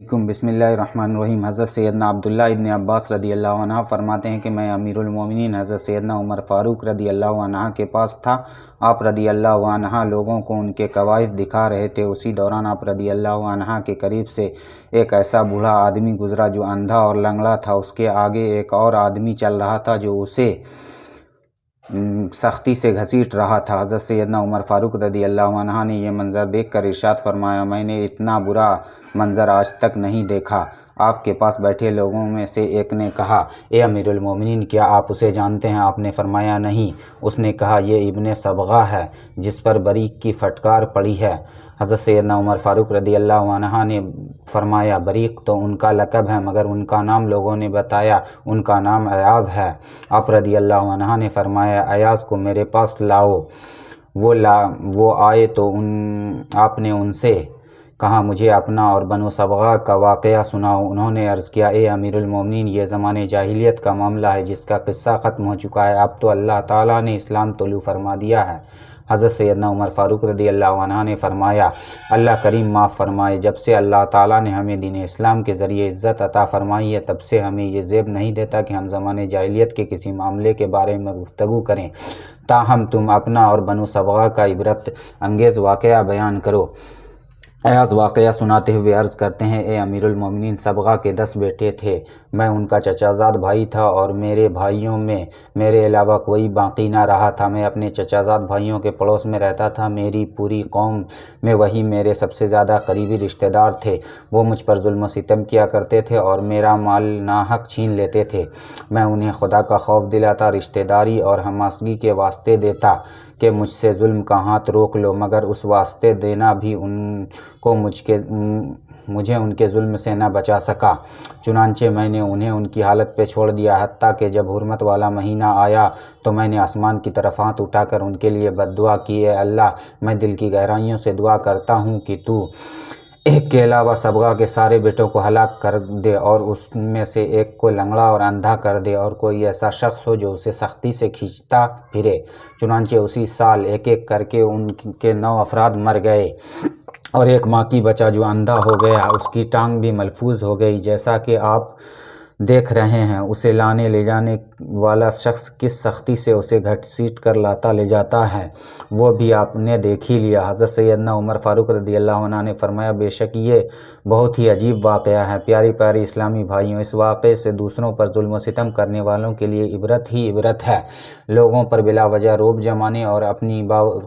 بسم اللہ الرحمن الرحیم۔ حضرت سیدنا عبداللہ ابن عباس رضی اللہ عنہ فرماتے ہیں کہ میں امیر المومنین حضرت سیدنا عمر فاروق رضی اللہ عنہ کے پاس تھا۔ آپ رضی اللہ عنہ لوگوں کو ان کے کوائف دکھا رہے تھے۔ اسی دوران آپ رضی اللہ عنہ کے قریب سے ایک ایسا بوڑھا آدمی گزرا جو اندھا اور لنگڑا تھا۔ اس کے آگے ایک اور آدمی چل رہا تھا جو اسے سختی سے گھسیٹ رہا تھا۔ حضرت سیدنا عمر فاروق رضی اللہ عنہ نے یہ منظر دیکھ کر ارشاد فرمایا، میں نے اتنا برا منظر آج تک نہیں دیکھا۔ آپ کے پاس بیٹھے لوگوں میں سے ایک نے کہا، اے امیر المومنین، کیا آپ اسے جانتے ہیں؟ آپ نے فرمایا، نہیں۔ اس نے کہا، یہ ابن صبغہ ہے جس پر بریق کی پھٹکار پڑی ہے۔ حضرت سیدنا عمر فاروق رضی اللہ عنہ نے فرمایا، بریق تو ان کا لقب ہے، مگر ان کا نام لوگوں نے بتایا، ان کا نام ایاز ہے۔ آپ رضی اللہ عنہ نے فرمایا، ایاز کو میرے پاس لاؤ۔ وہ آئے تو آپ نے ان سے کہا، مجھے اپنا اور بنو صبغہ کا واقعہ سناؤ۔ انہوں نے عرض کیا، اے امیر المومنین، یہ زمانے جاہلیت کا معاملہ ہے جس کا قصہ ختم ہو چکا ہے، اب تو اللہ تعالیٰ نے اسلام طلوع فرما دیا ہے۔ حضرت سیدنا عمر فاروق رضی اللہ عنہ نے فرمایا، اللہ کریم معاف فرمائے، جب سے اللہ تعالیٰ نے ہمیں دین اسلام کے ذریعے عزت عطا فرمائی ہے، تب سے ہمیں یہ زیب نہیں دیتا کہ ہم زمانے جاہلیت کے کسی معاملے کے بارے میں گفتگو کریں، تاہم تم اپنا اور بنو صبغہ کا عبرت انگیز واقعہ بیان کرو۔ ایاز واقعہ سناتے ہوئے عرض کرتے ہیں، اے امیر المومنین، صبغہ کے 10 بیٹے تھے، میں ان کا چچا زاد بھائی تھا اور میرے بھائیوں میں میرے علاوہ کوئی باقی نہ رہا تھا۔ میں اپنے چچا زاد بھائیوں کے پڑوس میں رہتا تھا، میری پوری قوم میں وہی میرے سب سے زیادہ قریبی رشتہ دار تھے۔ وہ مجھ پر ظلم و ستم کیا کرتے تھے اور میرا مال ناحق چھین لیتے تھے۔ میں انہیں خدا کا خوف دلاتا، رشتہ داری اور ہماسگی کے واسطے دیتا کہ مجھ سے ظلم کا ہاتھ روک لو، مگر اس واسطے دینا بھی ان کو مجھے ان کے ظلم سے نہ بچا سکا۔ چنانچہ میں نے انہیں ان کی حالت پہ چھوڑ دیا، حتیٰ کہ جب حرمت والا مہینہ آیا تو میں نے آسمان کی طرف ہاتھ اٹھا کر ان کے لیے بد دعا کی، اے اللہ، میں دل کی گہرائیوں سے دعا کرتا ہوں کہ تو ایک کے علاوہ صبغہ کے سارے بیٹوں کو ہلاک کر دے اور اس میں سے ایک کو لنگڑا اور اندھا کر دے اور کوئی ایسا شخص ہو جو اسے سختی سے کھینچتا پھرے۔ چنانچہ اسی سال ایک ایک کر کے ان کے 9 افراد مر گئے اور ایک ماں کی بچہ جو اندھا ہو گیا، اس کی ٹانگ بھی ملفوظ ہو گئی، جیسا کہ آپ دیکھ رہے ہیں۔ اسے لانے لے جانے والا شخص کس سختی سے اسے گھسیٹ کر لاتا لے جاتا ہے، وہ بھی آپ نے دیکھ ہی لیا۔ حضرت سیدنا عمر فاروق رضی اللہ عنہ نے فرمایا، بے شک یہ بہت ہی عجیب واقعہ ہے۔ پیاری پیاری اسلامی بھائیوں، اس واقعے سے دوسروں پر ظلم و ستم کرنے والوں کے لیے عبرت ہی عبرت ہے۔ لوگوں پر بلا وجہ رعب جمانے اور اپنی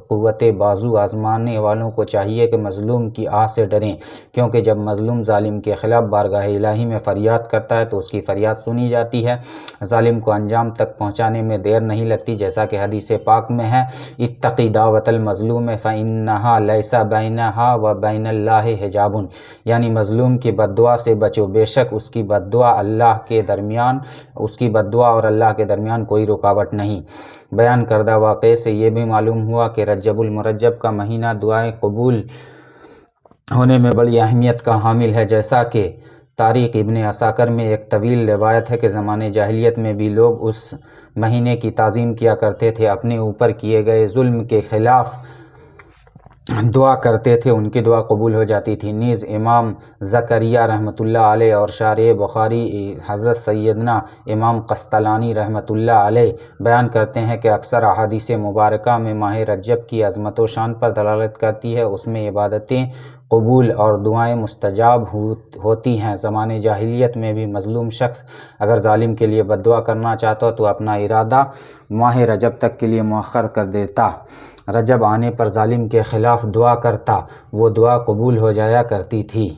قوت بازو آزمانے والوں کو چاہیے کہ مظلوم کی آہ سے ڈریں، کیونکہ جب مظلوم ظالم کے خلاف بارگاہ الہی میں فریاد کرتا ہے تو اس کی فریاد سنی جاتی ہے، ظالم کو انجام تک پہنچانے میں دیر نہیں لگتی، جیسا کہ حدیث پاک میں ہے، اتقی دعوت المظلوم فإنہا لیس بینہا و بین اللہ حجاب، یعنی مظلوم کی بد دعا سے بچو، بے شک اس کی بد دعا اور اللہ کے درمیان کوئی رکاوٹ نہیں۔ بیان کردہ واقعے سے یہ بھی معلوم ہوا کہ رجب المرجب کا مہینہ دعائیں قبول ہونے میں بڑی اہمیت کا حامل ہے، جیسا کہ تاریخ ابن عساکر میں ایک طویل روایت ہے کہ زمانے جاہلیت میں بھی لوگ اس مہینے کی تعظیم کیا کرتے تھے، اپنے اوپر کیے گئے ظلم کے خلاف دعا کرتے تھے، ان کی دعا قبول ہو جاتی تھی۔ نیز امام زکریا رحمۃ اللہ علیہ اور شارح بخاری حضرت سیدنا امام قسطلانی رحمۃ اللہ علیہ بیان کرتے ہیں کہ اکثر احادیث مبارکہ میں ماہ رجب کی عظمت و شان پر دلالت کرتی ہے، اس میں عبادتیں قبول اور دعائیں مستجاب ہوتی ہیں۔ زمانے جاہلیت میں بھی مظلوم شخص اگر ظالم کے لیے بد دعا کرنا چاہتا تو اپنا ارادہ ماہ رجب تک کے لیے مؤخر کر دیتا، رجب آنے پر ظالم کے خلاف دعا کرتا، وہ دعا قبول ہو جایا کرتی تھی۔